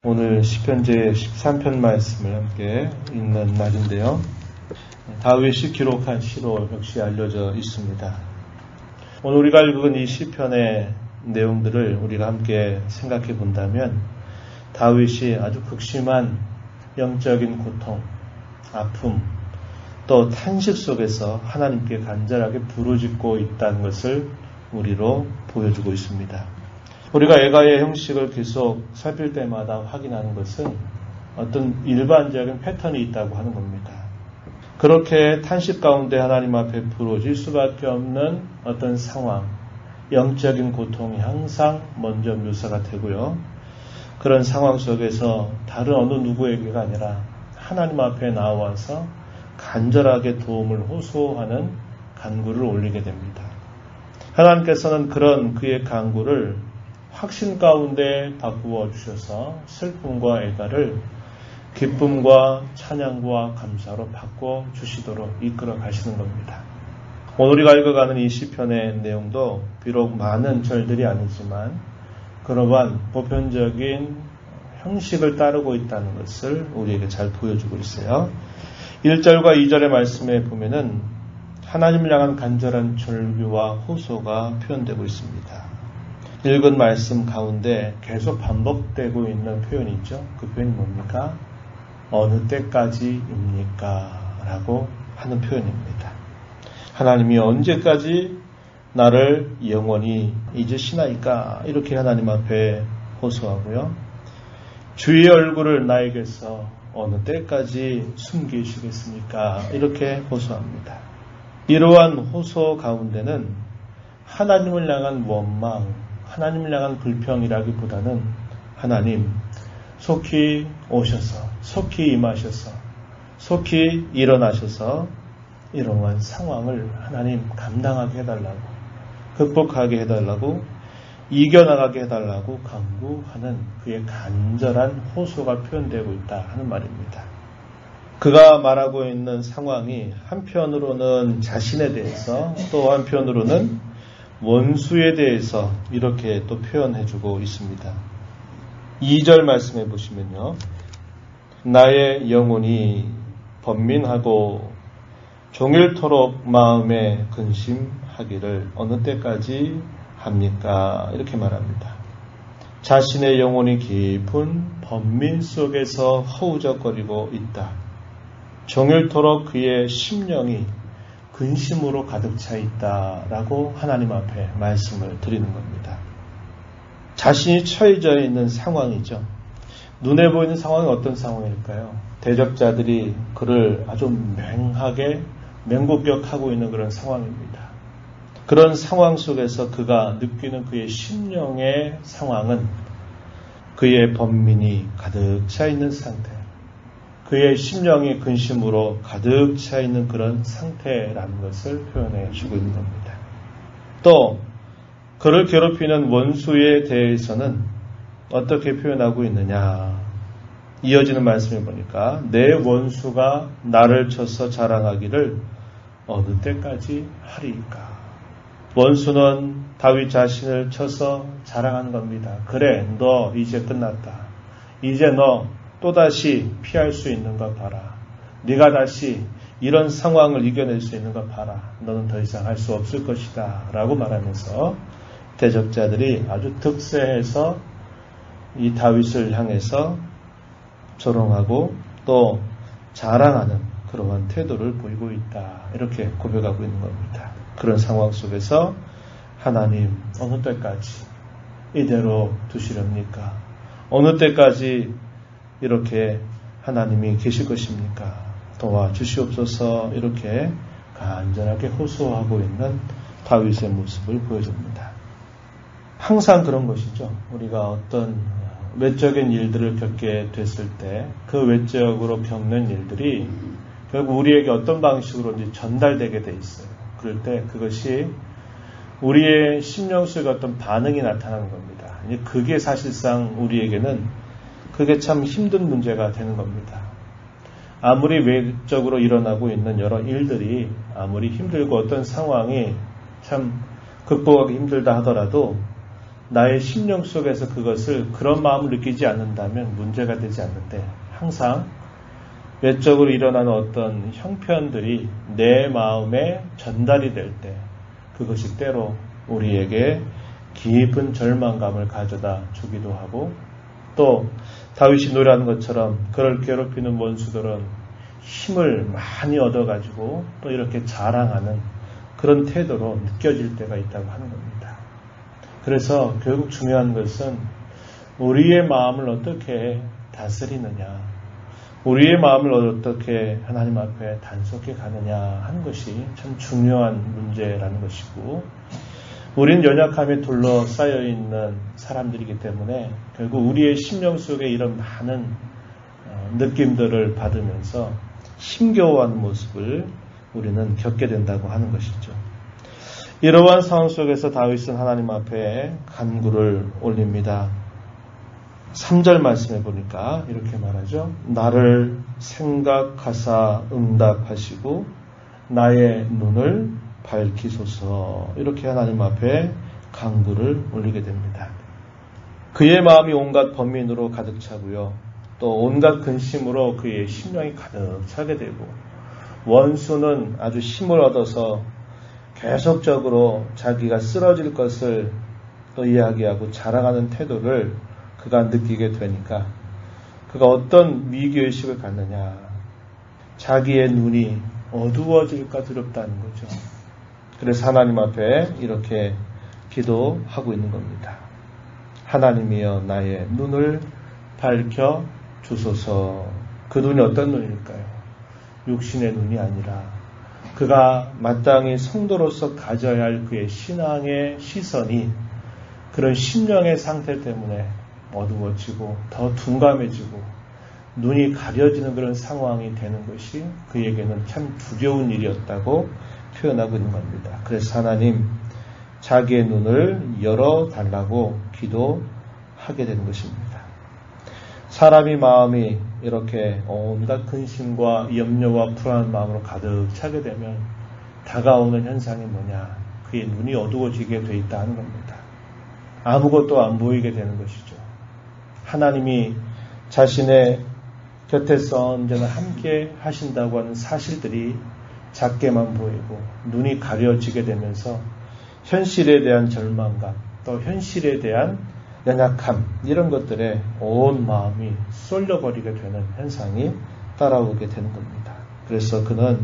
오늘 시편 제13편 말씀을 함께 읽는 날인데요. 다윗이 기록한 시로 역시 알려져 있습니다. 오늘 우리가 읽은 이 시편의 내용들을 우리가 함께 생각해 본다면 다윗이 아주 극심한 영적인 고통, 아픔, 또 탄식 속에서 하나님께 간절하게 부르짖고 있다는 것을 우리로 보여주고 있습니다. 우리가 애가의 형식을 계속 살필 때마다 확인하는 것은 어떤 일반적인 패턴이 있다고 하는 겁니다. 그렇게 탄식 가운데 하나님 앞에 부르짖을 수밖에 없는 어떤 상황, 영적인 고통이 항상 먼저 묘사가 되고요. 그런 상황 속에서 다른 어느 누구에게가 아니라 하나님 앞에 나와서 간절하게 도움을 호소하는 간구를 올리게 됩니다. 하나님께서는 그런 그의 간구를 확신 가운데 바꾸어 주셔서 슬픔과 애가를 기쁨과 찬양과 감사로 바꿔 주시도록 이끌어 가시는 겁니다. 오늘 우리가 읽어가는 이 시편의 내용도 비록 많은 절들이 아니지만 그러한 보편적인 형식을 따르고 있다는 것을 우리에게 잘 보여주고 있어요. 1절과 2절의 말씀에 보면은 하나님을 향한 간절한 절규와 호소가 표현되고 있습니다. 읽은 말씀 가운데 계속 반복되고 있는 표현이 있죠. 그 표현이 뭡니까? 어느 때까지입니까? 라고 하는 표현입니다. 하나님이 언제까지 나를 영원히 잊으시나이까? 이렇게 하나님 앞에 호소하고요. 주의 얼굴을 나에게서 어느 때까지 숨기시겠습니까? 이렇게 호소합니다. 이러한 호소 가운데는 하나님을 향한 원망, 하나님을 향한 불평이라기보다는 하나님 속히 오셔서 속히 임하셔서 속히 일어나셔서 이러한 상황을 하나님 감당하게 해달라고 극복하게 해달라고 이겨나가게 해달라고 간구하는 그의 간절한 호소가 표현되고 있다 하는 말입니다. 그가 말하고 있는 상황이 한편으로는 자신에 대해서 또 한편으로는 원수에 대해서 이렇게 또 표현해주고 있습니다. 2절 말씀해 보시면요. 나의 영혼이 번민하고 종일토록 마음에 근심하기를 어느 때까지 합니까? 이렇게 말합니다. 자신의 영혼이 깊은 번민 속에서 허우적거리고 있다. 종일토록 그의 심령이 근심으로 가득 차 있다라고 하나님 앞에 말씀을 드리는 겁니다. 자신이 처해져 있는 상황이죠. 눈에 보이는 상황이 어떤 상황일까요? 대적자들이 그를 아주 맹하게 맹공격하고 있는 그런 상황입니다. 그런 상황 속에서 그가 느끼는 그의 심령의 상황은 그의 번민이 가득 차 있는 상태, 그의 심령이 근심으로 가득 차 있는 그런 상태라는 것을 표현해 주고 있는 겁니다. 또 그를 괴롭히는 원수에 대해서는 어떻게 표현하고 있느냐. 이어지는 말씀을 보니까 내 원수가 나를 쳐서 자랑하기를 어느 때까지 하리이까. 원수는 다윗 자신을 쳐서 자랑하는 겁니다. 그래, 너 이제 끝났다. 이제 너 또다시 피할 수 있는 것 봐라. 네가 다시 이런 상황을 이겨낼 수 있는 것 봐라. 너는 더 이상 할 수 없을 것이다. 라고 말하면서 대적자들이 아주 득세해서 이 다윗을 향해서 조롱하고 또 자랑하는 그러한 태도를 보이고 있다. 이렇게 고백하고 있는 겁니다. 그런 상황 속에서 하나님 어느 때까지 이대로 두시렵니까? 어느 때까지 이렇게 하나님이 계실 것입니까? 도와주시옵소서. 이렇게 간절하게 호소하고 있는 다윗의 모습을 보여줍니다. 항상 그런 것이죠. 우리가 어떤 외적인 일들을 겪게 됐을 때 그 외적으로 겪는 일들이 결국 우리에게 어떤 방식으로든지 전달되게 돼 있어요. 그럴 때 그것이 우리의 심령 속에 어떤 반응이 나타나는 겁니다. 그게 사실상 우리에게는 그게 참 힘든 문제가 되는 겁니다. 아무리 외적으로 일어나고 있는 여러 일들이 아무리 힘들고 어떤 상황이 참 극복하기 힘들다 하더라도 나의 심령 속에서 그런 마음을 느끼지 않는다면 문제가 되지 않는데 항상 외적으로 일어나는 어떤 형편들이 내 마음에 전달이 될 때 그것이 때로 우리에게 깊은 절망감을 가져다 주기도 하고 또 다윗이 노래하는 것처럼 그를 괴롭히는 원수들은 힘을 많이 얻어가지고 또 이렇게 자랑하는 그런 태도로 느껴질 때가 있다고 하는 겁니다. 그래서 결국 중요한 것은 우리의 마음을 어떻게 다스리느냐, 우리의 마음을 어떻게 하나님 앞에 단속해 가느냐 하는 것이 참 중요한 문제라는 것이고, 우린 연약함에 둘러싸여 있는 사람들이기 때문에 결국 우리의 심령 속에 이런 많은 느낌들을 받으면서 힘겨워하는 모습을 우리는 겪게 된다고 하는 것이죠. 이러한 상황 속에서 다윗은 하나님 앞에 간구를 올립니다. 3절 말씀해 보니까 이렇게 말하죠. 나를 생각하사 응답하시고 나의 눈을 밝히소서. 이렇게 하나님 앞에 간구를 올리게 됩니다. 그의 마음이 온갖 번민으로 가득 차고요. 또 온갖 근심으로 그의 심령이 가득 차게 되고, 원수는 아주 힘을 얻어서 계속적으로 자기가 쓰러질 것을 또 이야기하고 자랑하는 태도를 그가 느끼게 되니까 그가 어떤 위기의식을 갖느냐, 자기의 눈이 어두워질까 두렵다는 거죠. 그래서 하나님 앞에 이렇게 기도하고 있는 겁니다. 하나님이여 나의 눈을 밝혀 주소서. 그 눈이 어떤 눈일까요? 육신의 눈이 아니라 그가 마땅히 성도로서 가져야 할 그의 신앙의 시선이 그런 심령의 상태 때문에 어두워지고 더 둔감해지고 눈이 가려지는 그런 상황이 되는 것이 그에게는 참 두려운 일이었다고 표현하고 있는 겁니다. 그래서 하나님 자기의 눈을 열어달라고 기도하게 되는 것입니다. 사람이 마음이 이렇게 온갖 근심과 염려와 불안한 마음으로 가득 차게 되면 다가오는 현상이 뭐냐? 그의 눈이 어두워지게 돼 있다 하는 겁니다. 아무것도 안 보이게 되는 것이죠. 하나님이 자신의 곁에서 언제나 함께 하신다고 하는 사실들이 작게만 보이고 눈이 가려지게 되면서 현실에 대한 절망감, 또 현실에 대한 연약함, 이런 것들에 온 마음이 쏠려버리게 되는 현상이 따라오게 되는 겁니다. 그래서 그는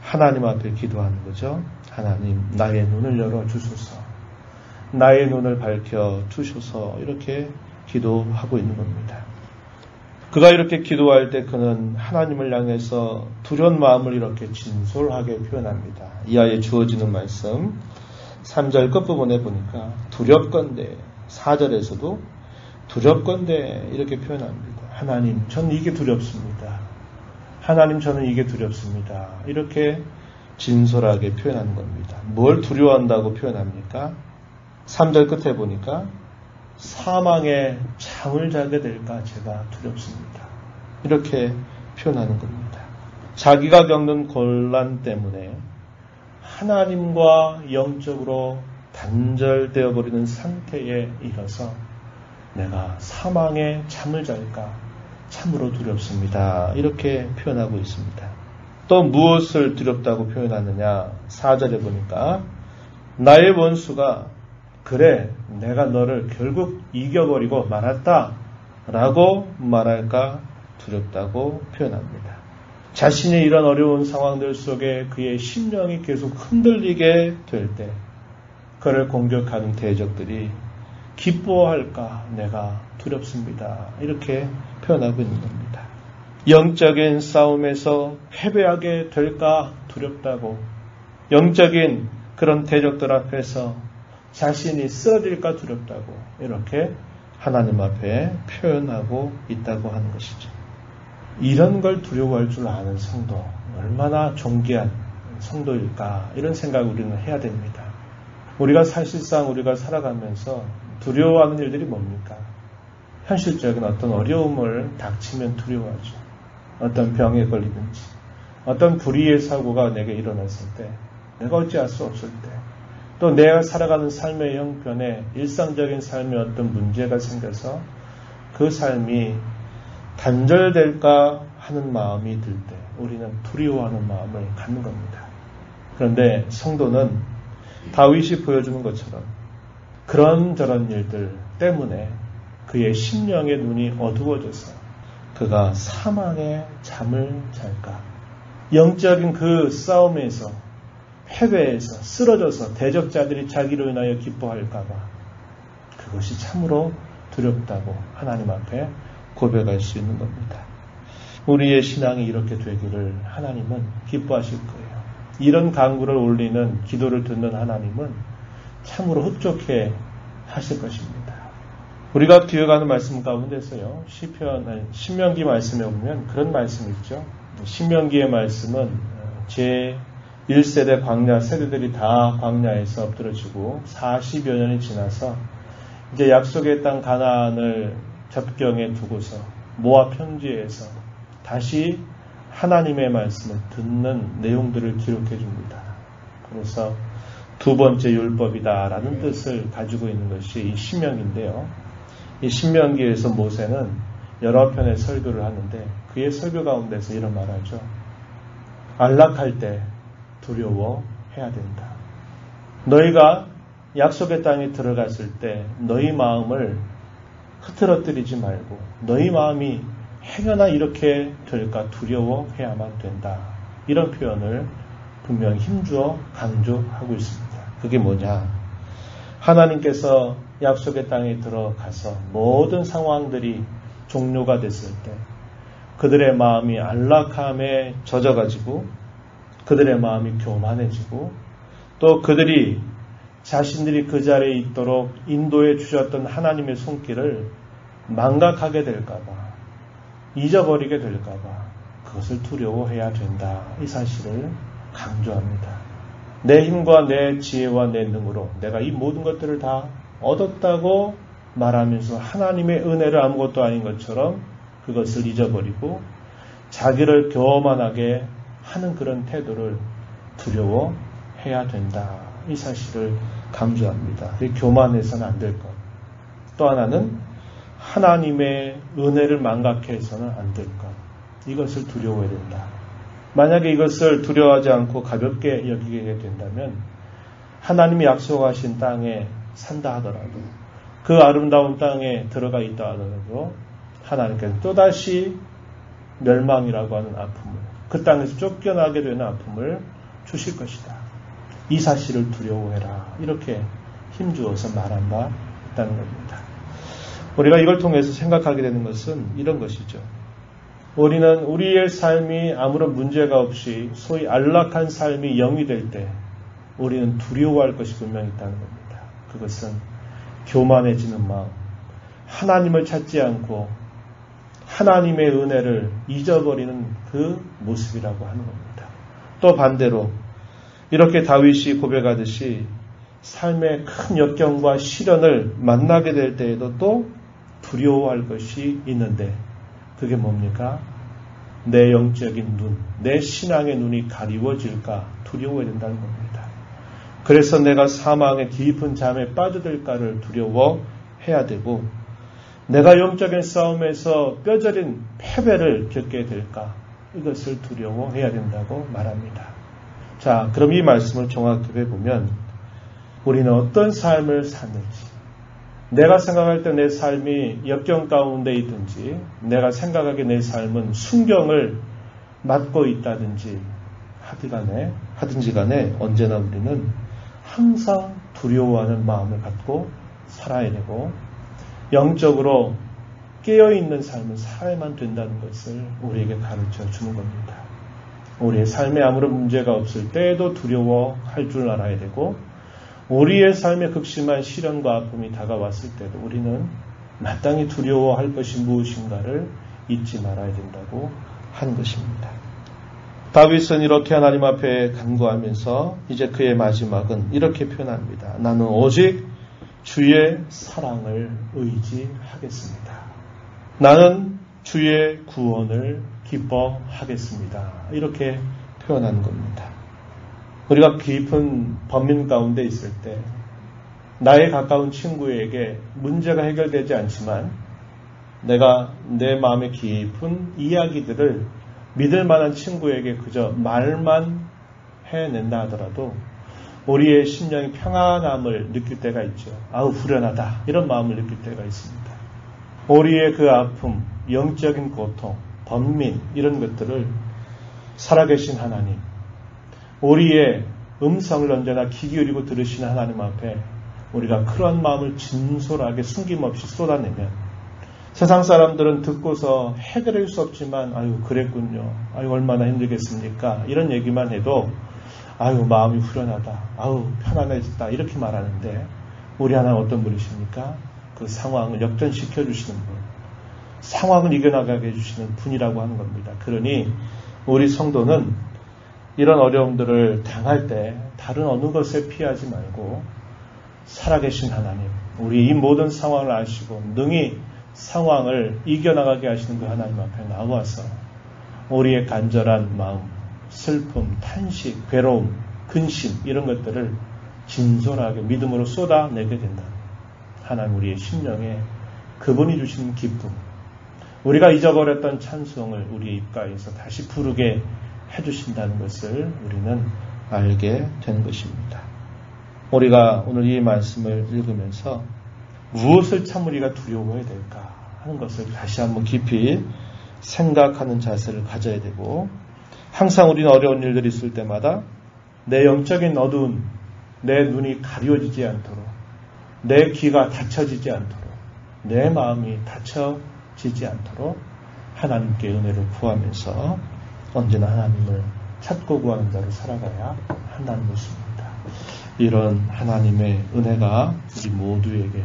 하나님 앞에 기도하는 거죠. 하나님, 나의 눈을 열어 주소서. 나의 눈을 밝혀 주소서. 이렇게 기도하고 있는 겁니다. 그가 이렇게 기도할 때 그는 하나님을 향해서 두려운 마음을 이렇게 진솔하게 표현합니다. 이하에 주어지는 말씀 3절 끝부분에 보니까 두렵건대, 4절에서도 두렵건대 이렇게 표현합니다. 하나님, 저는 이게 두렵습니다. 하나님, 저는 이게 두렵습니다. 이렇게 진솔하게 표현하는 겁니다. 뭘 두려워한다고 표현합니까? 3절 끝에 보니까 사망의 잠을 자게 될까 제가 두렵습니다. 이렇게 표현하는 겁니다. 자기가 겪는 곤란 때문에 하나님과 영적으로 단절되어 버리는 상태에 이르러서 내가 사망의 잠을 잘까 참으로 두렵습니다. 이렇게 표현하고 있습니다. 또 무엇을 두렵다고 표현하느냐? 4절에 보니까 나의 원수가 그래 내가 너를 결국 이겨버리고 말았다 라고 말할까 두렵다고 표현합니다. 자신이 이런 어려운 상황들 속에 그의 심령이 계속 흔들리게 될 때 그를 공격하는 대적들이 기뻐할까 내가 두렵습니다. 이렇게 표현하고 있는 겁니다. 영적인 싸움에서 패배하게 될까 두렵다고, 영적인 그런 대적들 앞에서 자신이 쓰러질까 두렵다고 이렇게 하나님 앞에 표현하고 있다고 하는 것이죠. 이런 걸 두려워할 줄 아는 성도, 얼마나 존귀한 성도일까, 이런 생각을 우리는 해야 됩니다. 우리가 사실상 우리가 살아가면서 두려워하는 일들이 뭡니까? 현실적인 어떤 어려움을 닥치면 두려워하죠. 어떤 병에 걸리든지 어떤 불의의 사고가 내게 일어났을 때, 내가 어찌할 수 없을 때 또 내가 살아가는 삶의 형편에 일상적인 삶에 어떤 문제가 생겨서 그 삶이 단절될까 하는 마음이 들 때 우리는 두려워하는 마음을 갖는 겁니다. 그런데 성도는 다윗이 보여주는 것처럼 그런저런 일들 때문에 그의 심령의 눈이 어두워져서 그가 사망의 잠을 잘까? 영적인 그 싸움에서 패배해서 쓰러져서 대적자들이 자기로 인하여 기뻐할까봐 그것이 참으로 두렵다고 하나님 앞에 고백할 수 있는 겁니다. 우리의 신앙이 이렇게 되기를 하나님은 기뻐하실 거예요. 이런 간구를 올리는 기도를 듣는 하나님은 참으로 흡족해 하실 것입니다. 우리가 기억하는 말씀 가운데서요, 신명기 말씀에 보면 그런 말씀이 있죠. 신명기의 말씀은 제 1세대 광야 세대들이 다 광야에서 엎드러지고 40여 년이 지나서 이제 약속의 땅 가나안을 접경에 두고서 모압 평지에서 다시 하나님의 말씀을 듣는 내용들을 기록해 줍니다. 그래서 두 번째 율법이다라는 뜻을 가지고 있는 것이 이 신명기인데요. 이 신명기에서 모세는 여러 편의 설교를 하는데 그의 설교 가운데서 이런 말하죠. 안락할 때 두려워해야 된다. 너희가 약속의 땅에 들어갔을 때 너희 마음을 흐트러뜨리지 말고 너희 마음이 행여나 이렇게 될까 두려워해야만 된다. 이런 표현을 분명히 힘주어 강조하고 있습니다. 그게 뭐냐? 하나님께서 약속의 땅에 들어가서 모든 상황들이 종료가 됐을 때 그들의 마음이 안락함에 젖어가지고 그들의 마음이 교만해지고 또 그들이 자신들이 그 자리에 있도록 인도해 주셨던 하나님의 손길을 망각하게 될까봐 잊어버리게 될까봐 그것을 두려워해야 된다. 이 사실을 강조합니다. 내 힘과 내 지혜와 내 능으로 내가 이 모든 것들을 다 얻었다고 말하면서 하나님의 은혜를 아무것도 아닌 것처럼 그것을 잊어버리고 자기를 교만하게 하는 그런 태도를 두려워해야 된다. 이 사실을 강조합니다. 교만해서는 안 될 것. 또 하나는 하나님의 은혜를 망각해서는 안 될 것. 이것을 두려워해야 된다. 만약에 이것을 두려워하지 않고 가볍게 여기게 된다면 하나님이 약속하신 땅에 산다 하더라도 그 아름다운 땅에 들어가 있다 하더라도 하나님께서 또다시 멸망이라고 하는 아픔을 그 땅에서 쫓겨나게 되는 아픔을 주실 것이다. 이 사실을 두려워해라. 이렇게 힘주어서 말한 바 있다는 겁니다. 우리가 이걸 통해서 생각하게 되는 것은 이런 것이죠. 우리는 우리의 삶이 아무런 문제가 없이 소위 안락한 삶이 영이 될 때 우리는 두려워할 것이 분명히 있다는 겁니다. 그것은 교만해지는 마음, 하나님을 찾지 않고 하나님의 은혜를 잊어버리는 그 모습이라고 하는 겁니다. 또 반대로 이렇게 다윗이 고백하듯이 삶의 큰 역경과 시련을 만나게 될 때에도 또 두려워할 것이 있는데 그게 뭡니까? 내 영적인 눈, 내 신앙의 눈이 가리워질까 두려워해야 된다는 겁니다. 그래서 내가 사망의 깊은 잠에 빠져들까를 두려워해야 되고 내가 영적인 싸움에서 뼈저린 패배를 겪게 될까 이것을 두려워해야 된다고 말합니다. 자, 그럼 이 말씀을 종합해 보면 우리는 어떤 삶을 사는지 내가 생각할 때 내 삶이 역경 가운데 있든지 내가 생각하기에 내 삶은 순경을 맞고 있다든지 하든지 간에 언제나 우리는 항상 두려워하는 마음을 갖고 살아야 되고 영적으로 깨어있는 삶을 살아야만 된다는 것을 우리에게 가르쳐 주는 겁니다. 우리의 삶에 아무런 문제가 없을 때에도 두려워할 줄 알아야 되고 우리의 삶에 극심한 시련과 아픔이 다가왔을 때도 우리는 마땅히 두려워할 것이 무엇인가를 잊지 말아야 된다고 하는 것입니다. 다윗은 이렇게 하나님 앞에 간구하면서 이제 그의 마지막은 이렇게 표현합니다. 나는 오직 주의 사랑을 의지하겠습니다. 나는 주의 구원을 기뻐하겠습니다. 이렇게 표현하는 겁니다. 우리가 깊은 범민 가운데 있을 때 나의 가까운 친구에게 문제가 해결되지 않지만 내가 내 마음의 깊은 이야기들을 믿을 만한 친구에게 그저 말만 해낸다 하더라도 우리의 심령이 평안함을 느낄 때가 있죠. 아우 후련하다 이런 마음을 느낄 때가 있습니다. 우리의 그 아픔, 영적인 고통, 번민 이런 것들을 살아계신 하나님, 우리의 음성을 언제나 귀 기울이고 들으시는 하나님 앞에 우리가 그런 마음을 진솔하게 숨김없이 쏟아내면 세상 사람들은 듣고서 해결할 수 없지만 아유 그랬군요. 아유 얼마나 힘들겠습니까? 이런 얘기만 해도 아유 마음이 후련하다. 아유 편안해졌다. 이렇게 말하는데 우리 하나는 어떤 분이십니까? 그 상황을 역전시켜 주시는 분. 상황을 이겨나가게 해주시는 분이라고 하는 겁니다. 그러니 우리 성도는 이런 어려움들을 당할 때 다른 어느 것에 피하지 말고 살아계신 하나님, 우리 이 모든 상황을 아시고 능히 상황을 이겨나가게 하시는 그 하나님 앞에 나와서 우리의 간절한 마음, 슬픔, 탄식, 괴로움, 근심 이런 것들을 진솔하게 믿음으로 쏟아내게 된다. 하나님 우리의 심령에 그분이 주신 기쁨, 우리가 잊어버렸던 찬송을 우리의 입가에서 다시 부르게 해주신다는 것을 우리는 알게 된 것입니다. 우리가 오늘 이 말씀을 읽으면서 무엇을 참 우리가 두려워해야 될까 하는 것을 다시 한번 깊이 생각하는 자세를 가져야 되고, 항상 우리는 어려운 일들이 있을 때마다 내 영적인 어두운 내 눈이 가려지지 않도록, 내 귀가 닫혀지지 않도록, 내 마음이 닫혀지지 않도록 하나님께 은혜를 구하면서 언제나 하나님을 찾고 구하는 자로 살아가야 한다는 것입니다. 이런 하나님의 은혜가 우리 모두에게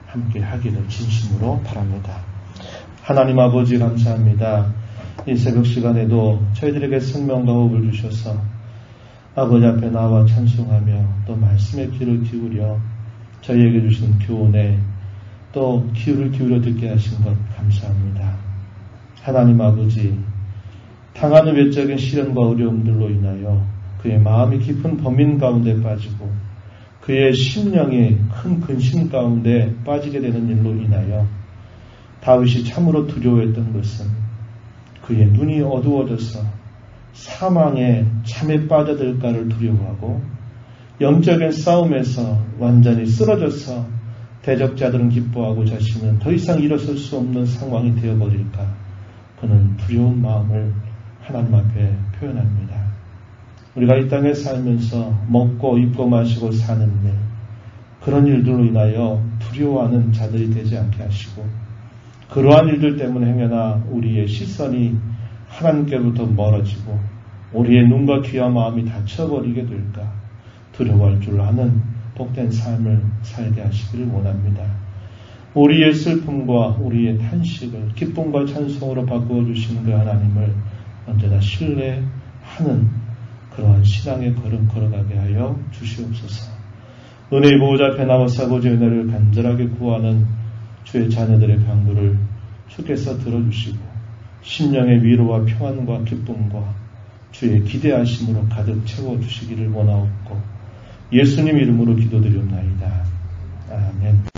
함께 하기를 진심으로 바랍니다. 하나님 아버지 감사합니다. 이 새벽 시간에도 저희들에게 생명과 호흡을 주셔서 아버지 앞에 나와 찬송하며 또 말씀의 귀를 기울여 저희에게 주신 교훈에 또 귀를 기울여 듣게 하신 것 감사합니다. 하나님 아버지, 당하는 외적인 시련과 어려움들로 인하여 그의 마음이 깊은 범민 가운데 빠지고 그의 심령이 큰 근심 가운데 빠지게 되는 일로 인하여 다윗이 참으로 두려워했던 것은 그의 눈이 어두워져서 사망의 참에 빠져들까를 두려워하고 영적인 싸움에서 완전히 쓰러져서 대적자들은 기뻐하고 자신은 더 이상 일어설 수 없는 상황이 되어버릴까, 그는 두려운 마음을 하나님 앞에 표현합니다. 우리가 이 땅에 살면서 먹고 입고 마시고 사는 일, 그런 일들로 인하여 두려워하는 자들이 되지 않게 하시고, 그러한 일들 때문에 행여나 우리의 시선이 하나님께로부터 멀어지고 우리의 눈과 귀와 마음이 닫혀버리게 될까 두려워할 줄 아는 복된 삶을 살게 하시기를 원합니다. 우리의 슬픔과 우리의 탄식을 기쁨과 찬송으로 바꾸어 주시는 그 하나님을 언제나 신뢰하는 그러한 신앙의 걸음 걸어가게 하여 주시옵소서. 은혜의 보호자 앞에 나와서 아버지의 은혜를 간절하게 구하는 주의 자녀들의 간구를 주께서 들어주시고 심령의 위로와 평안과 기쁨과 주의 기대하심으로 가득 채워주시기를 원하옵고 예수님 이름으로 기도드리옵나이다. 아멘.